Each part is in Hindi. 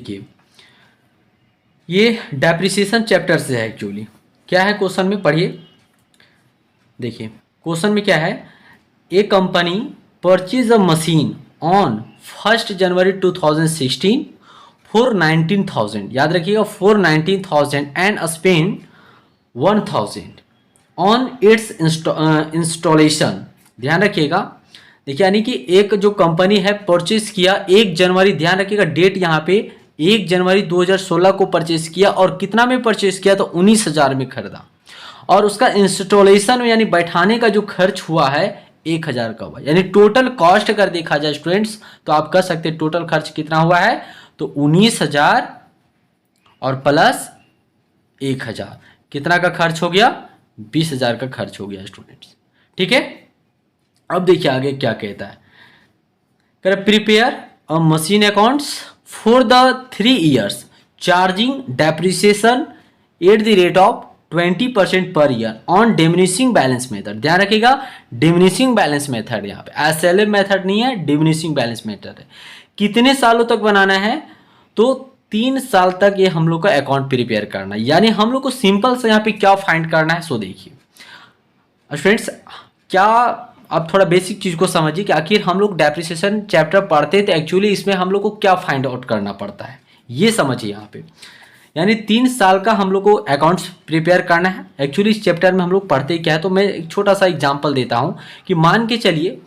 देखिए ये डेप्रिसिएशन चैप्टर से है एक्चुअली। क्या है क्वेश्चन में, पढ़िए। देखिए क्वेश्चन में क्या है, a company purchase a machine on 1 January 2016 for 19,000, याद रखिएगा 19,000 and spend 1,000 on its installation. ध्यान रखिएगा। देखिए यानी कि एक जो कंपनी है परचेज किया 1 जनवरी, ध्यान रखिएगा डेट यहाँ पे 1 जनवरी 2016 को परचेज किया, और कितना में परचेज किया, तो 19,000 में खरीदा, और उसका इंस्टॉलेशन यानी बैठाने का जो खर्च हुआ है 1,000 का हुआ। यानी टोटल कॉस्ट अगर देखा जाए स्टूडेंट्स, तो आप कह सकते हैं टोटल खर्च कितना हुआ है, तो 19,000 और प्लस 1,000, कितना का खर्च हो गया, 20,000 का खर्च हो गया स्टूडेंट्स। ठीक है, अब देखिए आगे क्या कहता है, कर prepare a machine accounts for the 3 years charging depreciation at the rate of 20% per year on diminishing balance method. ध्यान रखिएगा डिमिनिशिंग बैलेंस मेथड, यहाँ पे एसएलएम मेथड नहीं है, डिमिनिशिंग बैलेंस मेथड है। कितने सालों तक बनाना है, तो 3 साल तक ये हम लोग का अकाउंट प्रिपेयर करना है। यानी हम लोग को सिंपल से यहाँ पे क्या फाइंड करना है, सो देखिए स्टूडेंट्स, क्या आप थोड़ा बेसिक चीज़ को समझिए कि आखिर हम लोग डेप्रिसिएशन चैप्टर पढ़ते थे, एक्चुअली इसमें हम लोग को क्या फाइंड आउट करना पड़ता है, ये समझिए यहाँ पे। यानी 3 साल का हम लोग को अकाउंट्स प्रिपेयर करना है। एक्चुअली इस चैप्टर में हम लोग पढ़ते क्या है, तो मैं एक छोटा सा एग्जांपल देता हूँ कि मान के चलिए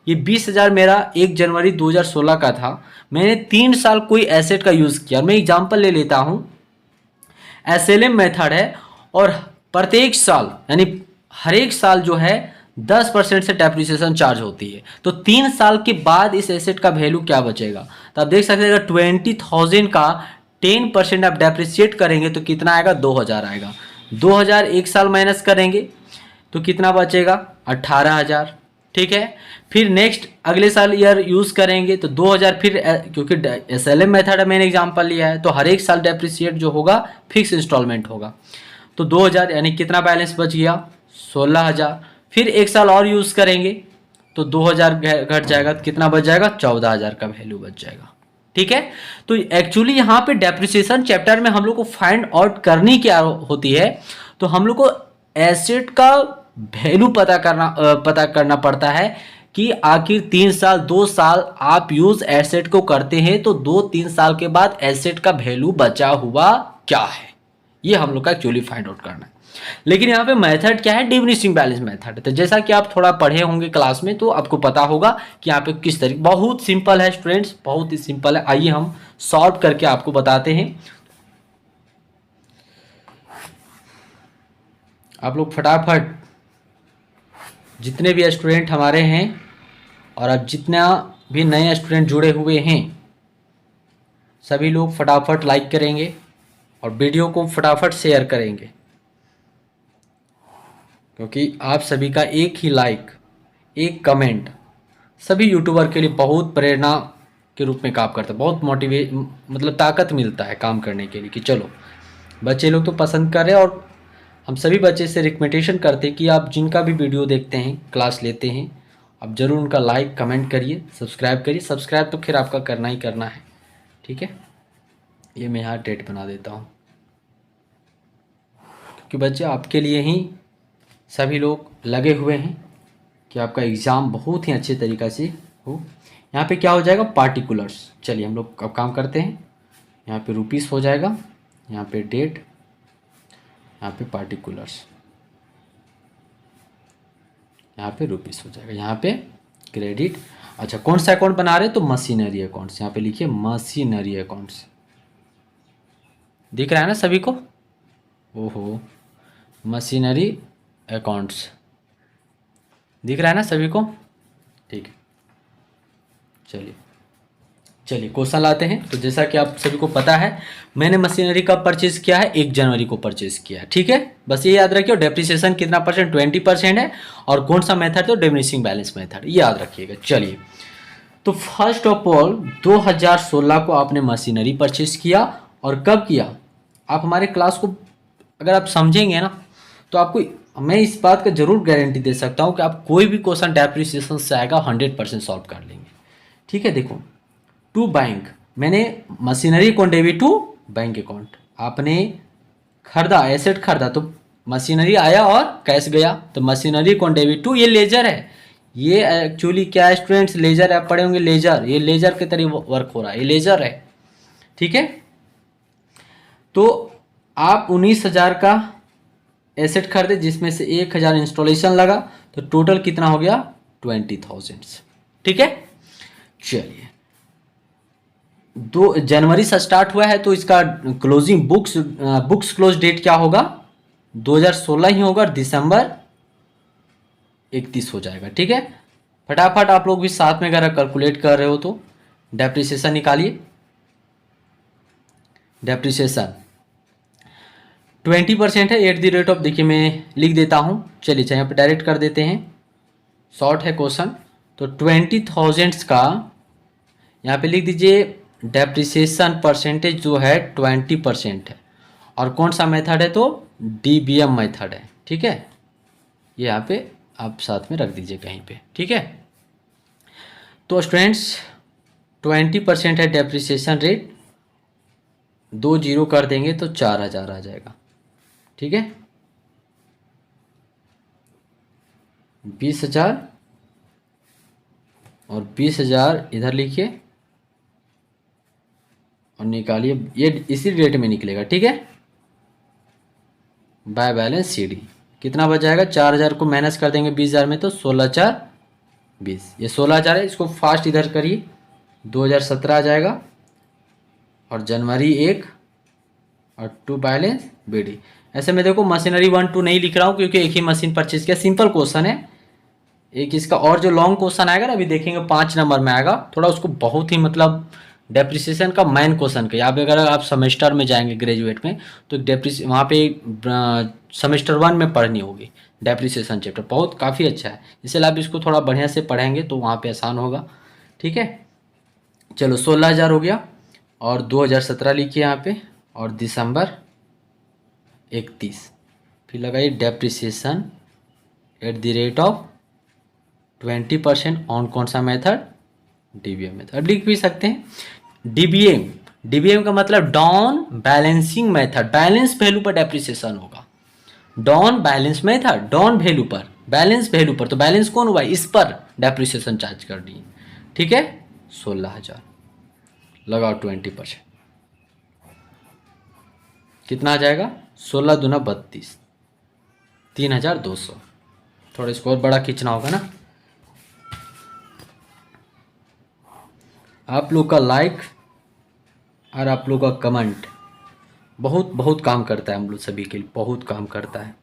ये 20,000 मेरा 1 जनवरी 2016 का था, मैंने 3 साल कोई एसेट का यूज़ किया। मैं एग्जांपल ले लेता हूँ, एसएलएम मेथड है, और प्रत्येक साल यानी हर एक साल जो है 10% से डेप्रिसिएशन चार्ज होती है। तो 3 साल के बाद इस एसेट का वैल्यू क्या बचेगा, तो आप देख सकते हैं अगर 20,000 का 10% आप डेप्रिसिएट करेंगे तो कितना आएगा, 2,000 आएगा। 2,000 एक साल माइनस करेंगे तो कितना बचेगा, 18,000। ठीक है, फिर नेक्स्ट अगले साल ईयर यूज़ करेंगे तो 2,000, फिर क्योंकि एसएलएम मेथड मैंने एग्जांपल लिया है, तो हर एक साल डेप्रिसिएट जो होगा फिक्स इंस्टॉलमेंट होगा। तो 2,000 यानी कितना बैलेंस बच गया, 16,000। फिर एक साल और यूज़ करेंगे तो 2,000 घट जाएगा, तो कितना बच जाएगा, 14,000 का वैल्यू बच जाएगा। ठीक है, तो एक्चुअली यहाँ पे डेप्रिसिएशन चैप्टर में हम लोग को फाइंड आउट करनी क्या होती है, तो हम लोग को एसेट का वैल्यू पता करना पड़ता है कि आखिर 3 साल 2 साल आप यूज एसेट को करते हैं, तो 2-3 साल के बाद एसेट का वैल्यू बचा हुआ क्या है, ये हम लोग का एक्चुअली फाइंड आउट करना है। लेकिन यहाँ पे मेथड क्या है, डिमिनिशिंग बैलेंस मेथड। तो जैसा कि आप थोड़ा पढ़े होंगे क्लास में, तो आपको पता होगा कि यहाँ पे किस तरीके, बहुत सिंपल है स्टूडेंट्स, बहुत ही सिंपल है। आइए हम सॉल्व करके आपको बताते हैं। आप लोग फटाफट, जितने भी स्टूडेंट हमारे हैं और अब जितना भी नए स्टूडेंट जुड़े हुए हैं, सभी लोग फटाफट लाइक करेंगे और वीडियो को फटाफट शेयर करेंगे, क्योंकि आप सभी का एक ही लाइक, एक कमेंट सभी यूट्यूबर के लिए बहुत प्रेरणा के रूप में काम करता है, बहुत मतलब ताकत मिलता है काम करने के लिए कि चलो बच्चे लोग तो पसंद कर रहे हैं। और हम सभी बच्चे से रिकमेंडेशन करते हैं कि आप जिनका भी वीडियो देखते हैं, क्लास लेते हैं, आप ज़रूर उनका लाइक कमेंट करिए, सब्सक्राइब करिए। सब्सक्राइब तो खैर आपका करना ही करना है। ठीक है, ये मैं यहाँ डेट बना देता हूँ, क्योंकि बच्चे आपके लिए ही सभी लोग लगे हुए हैं कि आपका एग्ज़ाम बहुत ही अच्छे तरीक़े से हो। यहाँ पे क्या हो जाएगा, पार्टिकुलर्स। चलिए हम लोग अब काम करते हैं। यहाँ पे रुपीस हो जाएगा, यहाँ पे डेट, यहाँ पे पार्टिकुलर्स, यहाँ पे रुपीस हो जाएगा, यहाँ पे क्रेडिट। अच्छा, कौन सा अकाउंट बना रहे हैं, तो मशीनरी अकाउंट्स। यहाँ पे लिखिए मशीनरी अकाउंट्स। दिख रहा है ना सभी को, ओहो, मशीनरी अकाउंट्स दिख रहा है ना सभी को। ठीक है, चलिए क्वेश्चन लाते हैं। तो जैसा कि आप सभी को पता है, मैंने मशीनरी कब परचेज किया है, 1 जनवरी को परचेज किया है। ठीक है, बस ये याद रखिए। डेप्रिसिएशन कितना परसेंट, 20% है, और कौन सा मेथड, तो डिमिनिशिंग बैलेंस मेथड, ये याद रखिएगा। चलिए, तो फर्स्ट ऑफ ऑल 2016 को आपने मशीनरी परचेज किया, और कब किया, आप हमारे क्लास को अगर आप समझेंगे ना, तो आपको मैं इस बात का जरूर गारंटी दे सकता हूँ कि आप कोई भी क्वेश्चन डेप्रिसिएशन से आएगा 100% सॉल्व कर लेंगे। ठीक है, देखो, टू बैंक मैंने machinery account debit to bank account, आपने खरीदा, एसेट खरीदा तो मशीनरी आया और कैश गया, तो मशीनरी अकाउंट डेबिट टू, ये लेजर है। ये एक्चुअली क्या है स्टूडेंट्स, लेजर आप पढ़े होंगे, लेजर, ये लेजर के तरीके वर्क हो रहा है, ये लेजर है। ठीक है, तो आप 19,000 का एसेट खरीदे जिसमें से 1,000 इंस्टॉलेशन लगा, तो टोटल कितना हो गया 20,000। ठीक है, चलिए 2 जनवरी से स्टार्ट हुआ है तो इसका क्लोजिंग बुक्स क्लोज डेट क्या होगा, 2016 ही होगा, दिसंबर 31 हो जाएगा। ठीक है, फटाफट आप लोग भी साथ में अगर कैलकुलेट कर रहे हो तो डेप्रिसिएशन निकालिए। डेप्रिसिएशन 20% है, एट द रेट ऑफ, देखिए मैं लिख देता हूँ, चलिए यहाँ पे डायरेक्ट कर देते हैं, शॉर्ट है क्वेश्चन, तो 20,000 का यहाँ पे लिख दीजिए। डेप्रिसिएशन परसेंटेज जो है 20% है, और कौन सा मेथड है तो DBM मेथड है। ठीक है, ये यहाँ पे आप साथ में रख दीजिए कहीं पे। ठीक है, तो स्टूडेंट्स 20% है डेप्रिसिएशन रेट, 2 जीरो कर देंगे तो 4,000 आ जाएगा। ठीक है, 20,000 और 20,000 इधर लिखिए और निकालिए, ये इसी रेट में निकलेगा। ठीक है, बाय बैलेंस CD कितना बच जाएगा, 4,000 को माइनस कर देंगे 20,000 में तो 16,4 20, ये 16,000 है, इसको फास्ट इधर करिए, 2017 आ जाएगा, और जनवरी 1 और 2 बैलेंस BD। ऐसे में देखो मशीनरी 1 2 नहीं लिख रहा हूँ क्योंकि एक ही मशीन परचेज किया, सिंपल क्वेश्चन है। एक इसका और जो लॉन्ग क्वेश्चन आएगा ना, अभी देखेंगे 5 नंबर में आएगा, थोड़ा उसको बहुत ही मतलब डेप्रिसिएशन का मेन क्वेश्चन का, यहाँ पे अगर आप सेमेस्टर में जाएंगे ग्रेजुएट में तो वहाँ पे सेमेस्टर 1 में पढ़नी होगी डेप्रिसिएशन चैप्टर, बहुत काफ़ी अच्छा है, इसलिए आप इसको थोड़ा बढ़िया से पढ़ेंगे तो वहाँ पे आसान होगा। ठीक है, चलो 16,000 हो गया, और 2017 लिखिए यहाँ पे, और दिसंबर 31, फिर लगाइए depreciation at the rate of 20% on कौन सा मेथड, DBM मेथड। अब लिख भी सकते हैं DBM का मतलब down balancing method, balance value पर डेप्रिसिएशन होगा, down balance method, down value पर, बैलेंस वैल्यू पर, तो बैलेंस कौन हुआ, इस पर डेप्रिसिएशन चार्ज कर दिए। ठीक है, 16,000 लगाओ 20%, कितना आ जाएगा, 16 दूना 32, 3,200। थोड़ा इसको और बड़ा खींचना होगा ना। आप लोग का लाइक और आप लोग का कमेंट बहुत बहुत काम करता है, हम लोग सभी के लिए बहुत काम करता है।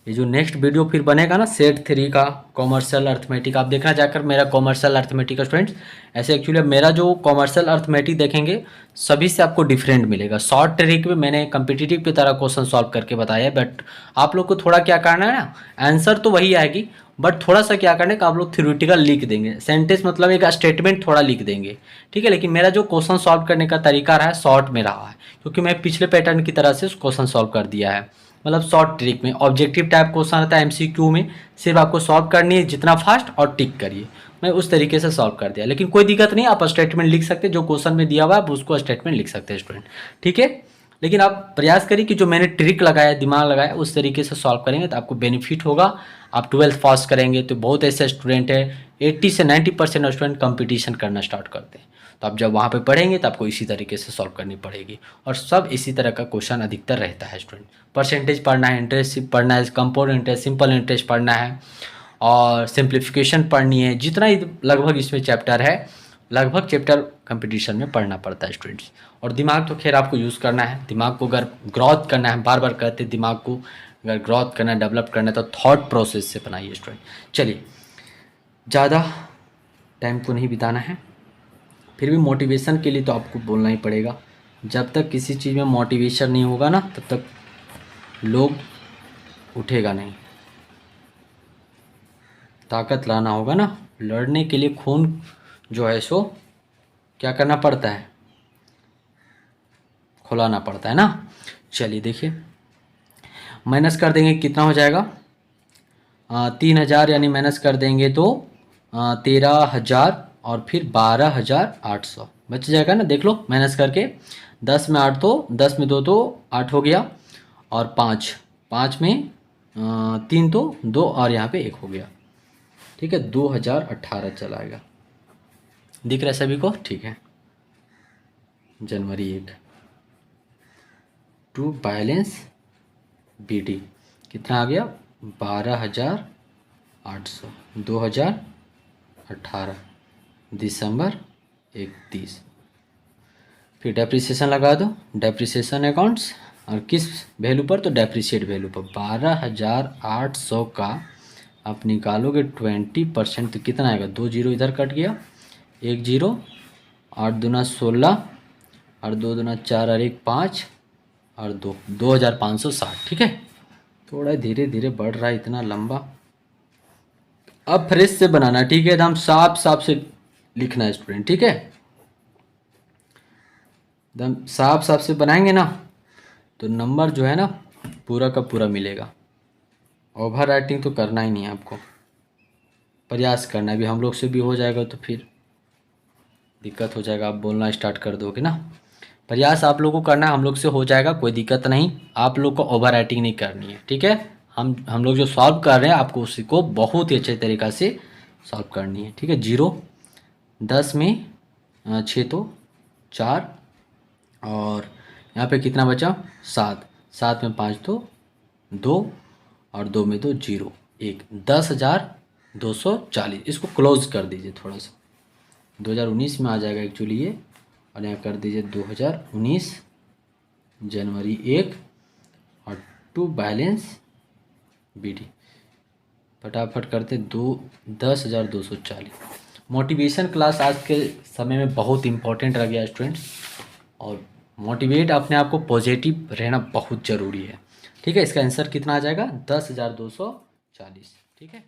ये जो नेक्स्ट वीडियो फिर बनेगा ना सेट 3 का कॉमर्शियल अर्थमेटिक, आप देखना जाकर मेरा कॉमर्शियल अर्थमेटिक का स्टूडेंट्स। ऐसे एक्चुअली मेरा जो कॉमर्शियल अर्थमेटिक देखेंगे सभी से आपको डिफरेंट मिलेगा। शॉर्ट ट्रिक में मैंने कम्पिटिटिव की तरह क्वेश्चन सॉल्व करके बताया है, बट आप लोग को थोड़ा क्या करना है ना, आंसर तो वही आएगी बट थोड़ा सा क्या करने का आप लोग थ्योरेटिकल लिख देंगे, सेंटेंस मतलब एक स्टेटमेंट थोड़ा लिख देंगे। ठीक है, लेकिन मेरा जो क्वेश्चन सॉल्व करने का तरीका रहा है शॉर्ट में रहा है, क्योंकि मैं पिछले पैटर्न की तरह से क्वेश्चन सॉल्व कर दिया है। मतलब शॉर्ट ट्रिक में ऑब्जेक्टिव टाइप क्वेश्चन आता है MCQ में, सिर्फ आपको सॉल्व करनी है जितना फास्ट और टिक करिए, मैं उस तरीके से सॉल्व कर दिया। लेकिन कोई दिक्कत नहीं, आप स्टेटमेंट लिख सकते हैं, जो क्वेश्चन में दिया हुआ है आप उसको स्टेटमेंट लिख सकते हैं स्टूडेंट। ठीक है, लेकिन आप प्रयास करिए कि जो मैंने ट्रिक लगाया, दिमाग लगाया, उस तरीके से सॉल्व करेंगे तो आपको बेनिफिट होगा। आप 12th पास करेंगे तो बहुत ऐसे स्टूडेंट है 80 से 90% स्टूडेंट कंपटीशन करना स्टार्ट करते हैं, तो आप जब वहाँ पे पढ़ेंगे तो आपको इसी तरीके से सॉल्व करनी पड़ेगी, और सब इसी तरह का क्वेश्चन अधिकतर रहता है स्टूडेंट। परसेंटेज पढ़ना है, इंटरेस्ट पढ़ना है, कंपाउंड इंटरेस्ट, सिंपल इंटरेस्ट पढ़ना है, और सिंप्लीफिकेशन पढ़नी है, जितना लगभग इसमें चैप्टर है लगभग चैप्टर कंपटीशन में पढ़ना पड़ता है स्टूडेंट्स। और दिमाग तो खैर आपको यूज़ करना है, दिमाग को अगर ग्रोथ करना है, बार बार कहते हैं दिमाग को अगर ग्रोथ करना है, डेवलप करना है तो थॉट प्रोसेस से बनाइए स्टूडेंट। चलिए ज़्यादा टाइम को नहीं बिताना है, फिर भी मोटिवेशन के लिए तो आपको बोलना ही पड़ेगा। जब तक किसी चीज़ में मोटिवेशन नहीं होगा ना तब तक लोग उठेगा नहीं। ताकत लाना होगा ना, लड़ने के लिए खून जो है सो क्या करना पड़ता है, खुलाना पड़ता है ना। चलिए देखिए माइनस कर देंगे कितना हो जाएगा, 3,000 यानी माइनस कर देंगे तो 13,000 और फिर 12,800 बच जाएगा ना, देख लो माइनस करके। 10 में 8 तो 10 में 2 तो 8 हो गया, और 5 5 में 3 तो 2, और यहाँ पे 1 हो गया। ठीक है, 2018 चलाएगा। दिख रहा है सभी को? ठीक है, जनवरी 1 टू बैलेंस BD कितना आ गया? 12,800 2018 दिसंबर 31। फिर डेप्रिसिएशन लगा दो, डेप्रिसिएशन अकाउंट्स, और किस वैल्यू पर? तो डेप्रिशिएट वैल्यू पर। 12,800 का आप निकालोगे 20% तो कितना आएगा? 2 जीरो इधर कट गया, 1 जीरो, 8 दूना 16, और 2 दूना 4, और 1 5, और 2 2,560। ठीक है, थोड़ा धीरे धीरे बढ़ रहा है, इतना लंबा। अब फ्रेश से बनाना, ठीक है, एकदम साफ साफ से लिखना है स्टूडेंट। ठीक है, एकदम साफ साफ से बनाएंगे ना तो नंबर जो है ना पूरा का पूरा मिलेगा। ओवर राइटिंग तो करना ही नहीं है आपको, प्रयास करना है। अभी हम लोग से भी हो जाएगा तो फिर दिक्कत हो जाएगा, आप बोलना स्टार्ट कर दोगे ना। प्रयास आप लोगों को करना है, हम लोग से हो जाएगा, कोई दिक्कत नहीं। आप लोग को ओवर राइटिंग नहीं करनी है। ठीक है, हम लोग जो सॉल्व कर रहे हैं आपको उसी को बहुत ही अच्छे तरीक़ा से सॉल्व करनी है। ठीक है, 0 10 में 6 तो 4, और यहाँ पे कितना बचा? 7 7 में 5 तो 2, और 2 में तो 0 1 10,240। इसको क्लोज कर दीजिए थोड़ा सा, 2019 में आ जाएगा एक्चुअली ये, और यहाँ कर दीजिए 2019 जनवरी 1, और टू बैलेंस BD। फटाफट करते 10,240। मोटिवेशन क्लास आज के समय में बहुत इंपॉर्टेंट रह गया स्टूडेंट्स, और मोटिवेट अपने आप को पॉजिटिव रहना बहुत ज़रूरी है। ठीक है, इसका आंसर कितना आ जाएगा? 10,240। ठीक है।